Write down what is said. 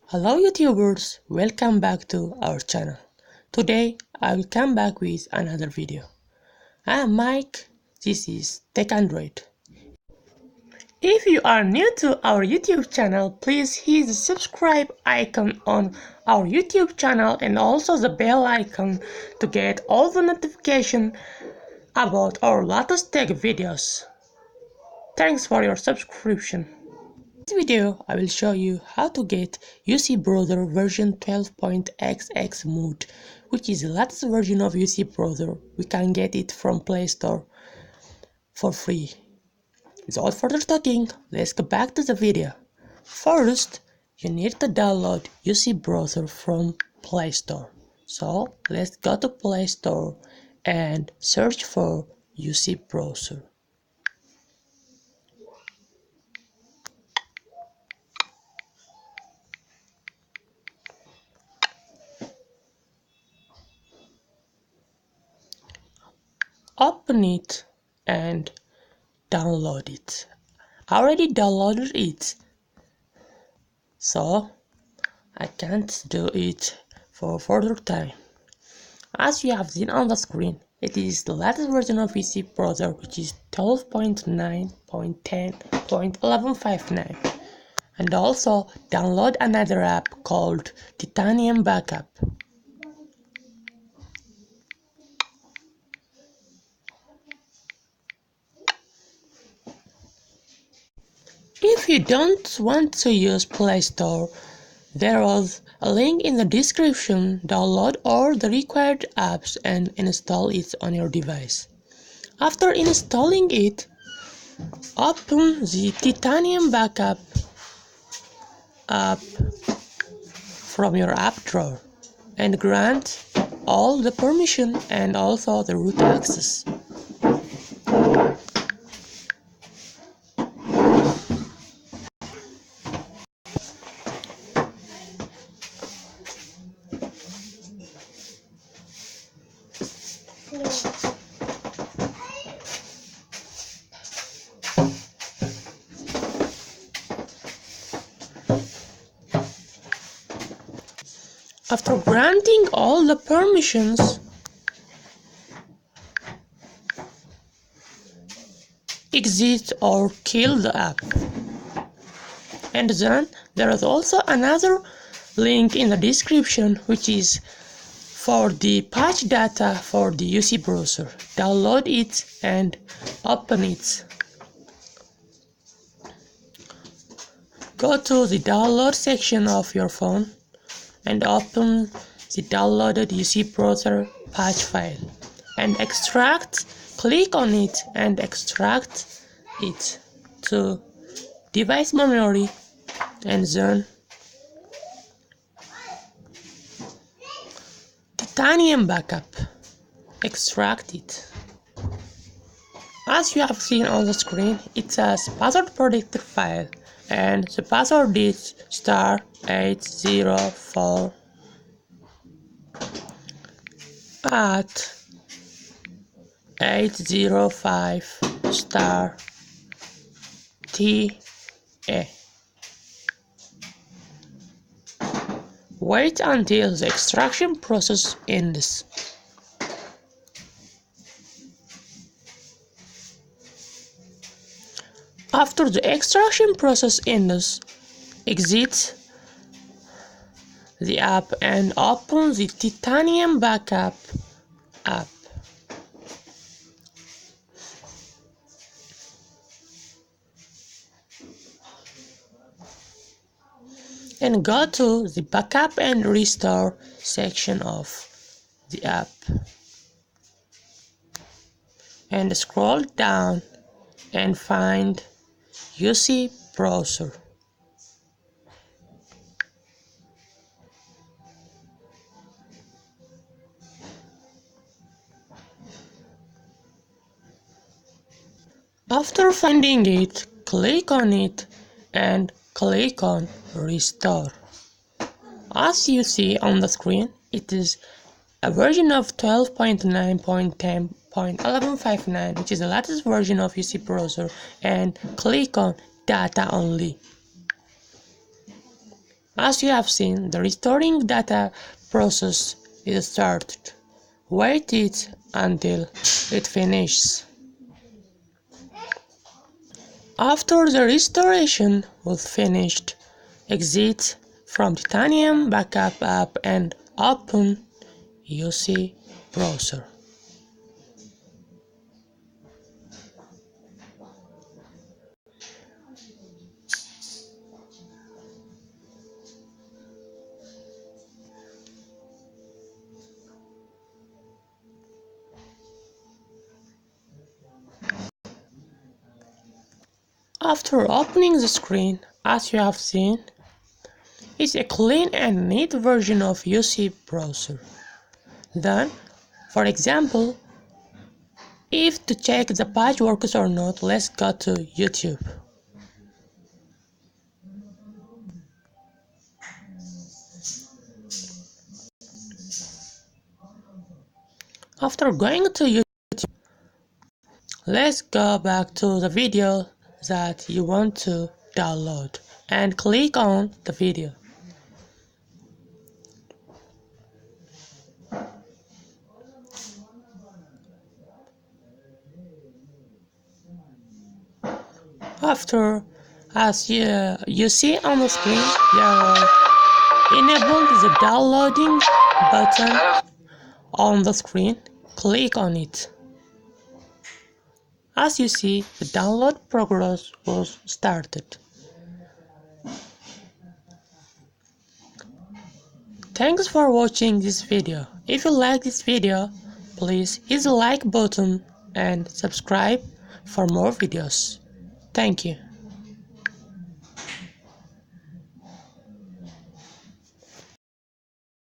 Hello YouTubers, welcome back to our channel. Today I will come back with another video. I am Mike, this is TechAndroid. If you are new to our YouTube channel, please hit the subscribe icon on our YouTube channel and also the bell icon to get all the notifications about our latest tech videos. Thanks for your subscription. In this video, I will show you how to get UC Browser version 12.xx mod, which is the latest version of UC Browser. We can get it from Play Store for free. Without further talking, let's go back to the video. First, you need to download UC Browser from Play Store. So, let's go to Play Store and search for UC Browser. Open it and download it. I already downloaded it, so I can't do it for further time. As you have seen on the screen, it is the latest version of UC Browser, which is 12.9.10.1159. And also download another app called Titanium Backup. If you don't want to use Play Store, there is a link in the description. Download all the required apps and install it on your device. After installing it, open the Titanium Backup app from your app drawer and grant all the permission and also the root access. After granting all the permissions, exit or kill the app. And then there is also another link in the description, which is for the patch data for the UC browser. Download it and open it. Go to the download section of your phone and open the downloaded UC browser patch file and click on it and extract it to device memory and then Titanium Backup. Extract it. As you have seen on the screen, it says password protected file and the password is *804 at 805 *TA. Wait until the extraction process ends. After the extraction process ends, exit the app and open the Titanium Backup app. And go to the Backup and Restore section of the app. And scroll down and find UC Browser. After finding it, click on it and click on Restore. As you see on the screen, it is a version of 12.9.10.1159, which is the latest version of UC Browser, and click on Data Only. As you have seen, the restoring data process is started. Wait it until it finishes. After the restoration was finished, exit from Titanium Backup app and open UC browser. After opening the screen, as you have seen, it's a clean and neat version of UC browser. Then, for example, if to check the patch works or not, let's go to YouTube. After going to YouTube, let's go back to the video that you want to download and click on the video. After, as you see on the screen, enable the downloading button on the screen. Click on it. As you see, the download progress was started. Thanks for watching this video. If you like this video, please hit the like button and subscribe for more videos. Thank you.